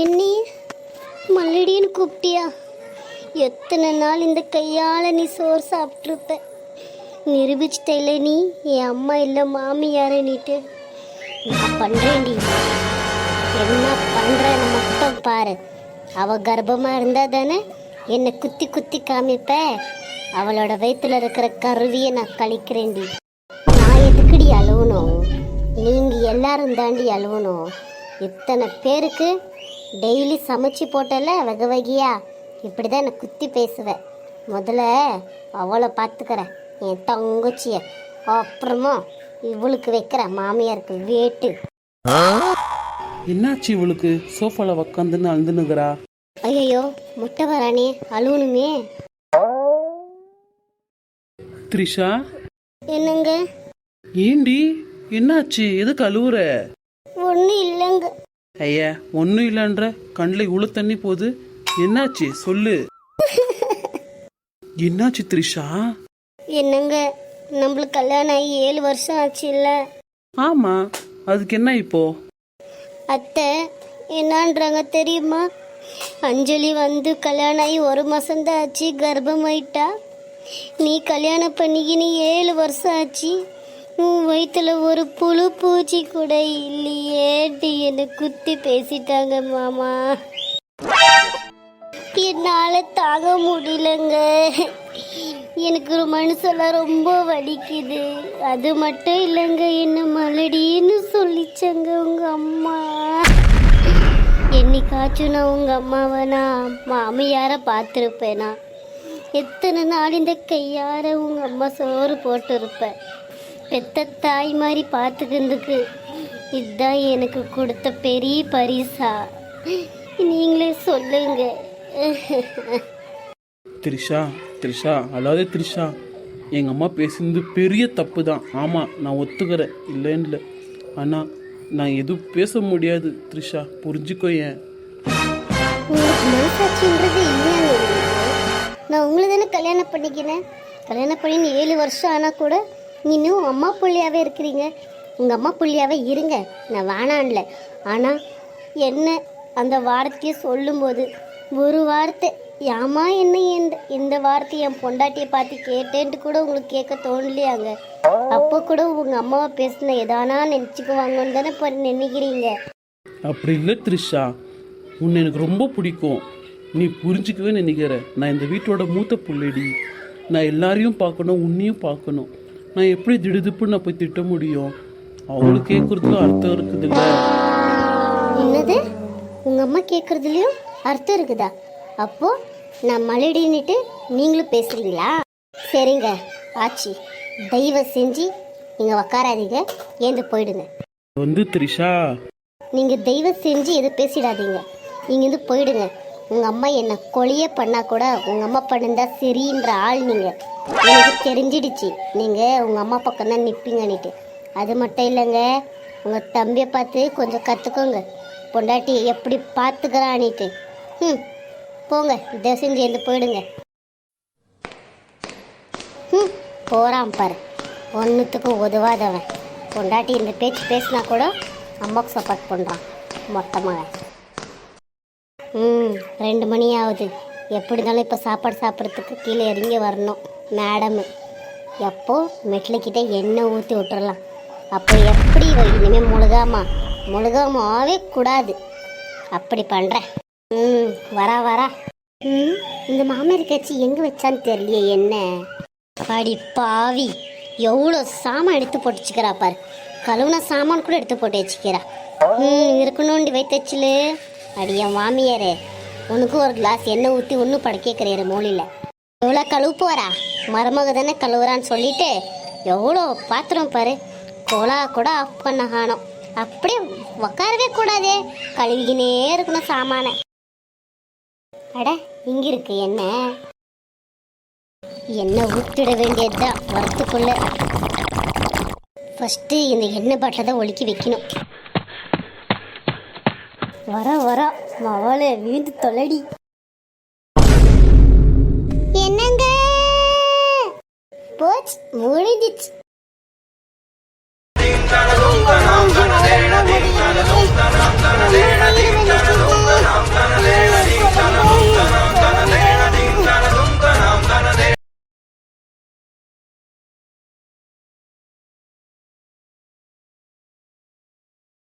என்னி மல்லடின்னு கூப்பிட்டியா? எத்தனை நாள் இந்த கையால் நீ சோறு சாப்பிட்ருப்ப. நிரூபிச்சிட்ட நீ என் அம்மா இல்லை மாமியார நீட்டு. நான் பண்ணுறேன்டி, என்ன பண்ணுறேன்னு மட்டும் பாரு. அவள் கர்ப்பமாக இருந்தால் தானே என்னை குத்தி குத்தி காமிப்ப. அவளோட வயிற்றுல இருக்கிற கருவியை நான் கழிக்கிறேன்டி. நான் எதுக்குடி அழுவணும்? நீங்கள் எல்லாரும் தாண்டி அழுவணும். இத்தனை பேருக்கு டெய்லி சமைச்சு போட்டல வகை வகையா. இப்படி தான் நான் குத்தி பேசுவேன். முதல்ல அவளை பார்த்துக்கிறேன், என் தங்கச்சிய. அப்புறமா இவளுக்கு வைக்கிற மாமியாருக்கு வேட்டு. என்னாச்சு இவளுக்கு? சோஃபால உக்காந்துன்னு அழுந்துனுக்குறா. ஐயோ முட்டை வரானே, அழுவணுமே. த்ரிஷா, என்னங்க? ஏண்டி என்னாச்சு? எதுக்கு அழுவுற? ஒன்றும் இல்லைங்க. ஐயா, ஒன்றும் இல்லைன்ற கண்ணில் இவ்வளோ தண்ணி போகுது. என்னாச்சு சொல்லு. என்னாச்சு த்ரிஷா? என்னங்க, நம்மளுக்கு கல்யாணம் ஆகி 7 வருஷம் ஆச்சு இல்ல? ஆமா, அதுக்கு என்ன இப்போ? அத்தை என்னன்றாங்க தெரியுமா? அஞ்சலி வந்து கல்யாணம் ஆகி 1 மாசம்தான் ஆச்சு, கர்ப்பமாயிட்டா. நீ கல்யாணம் பண்ணிக்கின்னு 7 வருஷம் ஆச்சு, உன் வயிற்றுல ஒரு புழு பூச்சி கூட இல்லையேட்டு என்னை குத்தி பேசிட்டாங்க மாமா. என்னால் தாங்க முடியலங்க. எனக்கு மனசெல்லாம் ரொம்ப வலிக்குது. அது மட்டும் இல்லைங்க, என்ன மலடின்னு சொல்லிச்சங்க உங்க அம்மா. என்னைக்காச்சும் நான் உங்க அம்மாவை நான் மாமியார பார்த்துருப்பேனா? எத்தனை நாள் இந்த கையார உங்க அம்மா சோறு போட்டிருப்பேன். பெத்த தாய் மாதிரி பார்த்துக்கிறதுக்கு இதுதான் எனக்கு கொடுத்த பெரிய பரிசா? நீங்களே சொல்லுங்க. த்ரிஷா, த்ரிஷா அதாவது த்ரிஷா, எங்கள் அம்மா பேசுனது பெரிய தப்பு தான். ஆமாம், நான் ஒத்துக்கிறேன், இல்லைன்னு இல்லை. ஆனால் நான் எதுவும் பேச முடியாது த்ரிஷா, புரிஞ்சுக்கோ. ஏன் உங்களுக்கு மனசாட்சின்றது இல்லையான்னு? நான் உங்களை தானே கல்யாணம் பண்ணிக்கிறேன். கல்யாணம் பண்ணி 7 வருஷம் ஆனால் கூட இன்னும் அம்மா புள்ளியாகவே இருக்கிறீங்க. உங்கள் அம்மா புள்ளியாகவே இருங்க, நான் வேணான்ல. ஆனால் என்ன அந்த வார்த்தையை சொல்லும்போது ஒரு வார்த்தை, ஏமா என்ன இந்த வார்த்தை என் பொண்டாட்டியை பார்த்து கேட்டேன்ட்டு கூட உங்களுக்கு கேட்க தோணலையாங்க? அப்போ கூட உங்கள் அம்மாவை பேசின எதானா நினச்சிக்குவாங்கன்னு தானே நினைக்கிறீங்க. அப்படி இல்லை த்ரிஷா, உன்னை எனக்கு ரொம்ப பிடிக்கும், நீ புரிஞ்சிக்கவே நினைக்கிற. நான் இந்த வீட்டோட மூத்த புள்ளடி, நான் எல்லாரையும் பார்க்கணும், உன்னையும் பார்க்கணும். நான் எப்படி திடுதுப்புன்னு நான் போய் திட்ட முடியும்? அவங்களுக்கு கேட்கறதுல அர்த்தம் இருக்குதுல்ல. என்னது? உங்கள் அம்மா கேட்குறதுலையும் அர்த்தம் இருக்குதா? அப்போ நான் மலடின்னுட்டு நீங்களும் பேசுறீங்களா? சரிங்க ஆச்சி, தயவு செஞ்சு நீங்கள் உக்காராதீங்க, ஏந்து போயிடுங்க. த்ரிஷா, நீங்கள் தயவு செஞ்சு எதுவும் பேசிடாதீங்க, நீங்கள் வந்து போயிடுங்க. உங்கள் அம்மா என்னை கொலையே பண்ணால் கூட உங்கள் அம்மா பண்ணுந்தா சரின்ற ஆள் நீங்கள். எனக்கு தெரிஞ்சிடுச்சு நீங்கள் உங்கள் அம்மா பக்கம் தான் நிற்பீங்கன்னுட்டு. அது மட்டும் இல்லைங்க, உங்கள் தம்பியை பார்த்து கொஞ்சம் கற்றுக்கோங்க, பொண்டாட்டி எப்படி பார்த்துக்கிறான்னுட்டு. போங்க, இதை செஞ்சு எந்த போயிடுங்க. போகிறான் பாரு, ஒன்றுத்துக்கும் உதவாதவன். பொண்டாட்டி இந்த பேச்சு பேசினா கூட அம்மாவுக்கு சப்போர்ட் பண்ணுறான் மொத்தமாக. 2 மணி ஆகுது. எப்படி இருந்தாலும் இப்போ சாப்பாடு சாப்பிட்றதுக்கு கீழே இறங்கி வரணும். மேடமு எப்போ மெட்லுக்கிட்ட எண்ணெய் ஊற்றி விட்டுறலாம். அப்போ எப்படி இனிமேல் முழுகாமாவே கூடாது. அப்படி பண்ணுறேன். வரா. இந்த மாமியார் கட்சி எங்கே வச்சான்னு தெரியலையே. என்ன பாடி பாவி, எவ்வளோ சாமான் எடுத்து போட்டு வச்சுக்கிறா பாரு. கழுவுன சாமான் கூட எடுத்து போட்டு வச்சுக்கிறா. இருக்கணும்டி வைத்தச்சிலு. அடியா மாமியாரே, உனக்கும் ஒரு கிளாஸ் எண்ணெய் ஊற்றி ஒன்றும் படுக்கிற மூலையில். எவ்வளோ கழுவு போகிறா, மருமக தானே கழுவுறான்னு சொல்லிட்டு எவ்வளோ பாத்திரம் பாரு. கோலா கூட ஆஃப் பண்ண காணோம். அப்படியே உக்காரவே கூடாதே, கழுவிக்கினே இருக்கணும் சாமான. அட இங்கே இருக்கு எண்ணெய் ஊற்றிட வேண்டியதுதான் வரத்துக்குள்ள. ஃபஸ்ட்டு இந்த எண்ணெய் பாட்டில் தான் ஒழுக்கி வைக்கணும். வர மவளே வீந்து தொலைடி. என்னங்க போச்சு, முடிஞ்சிச்சு.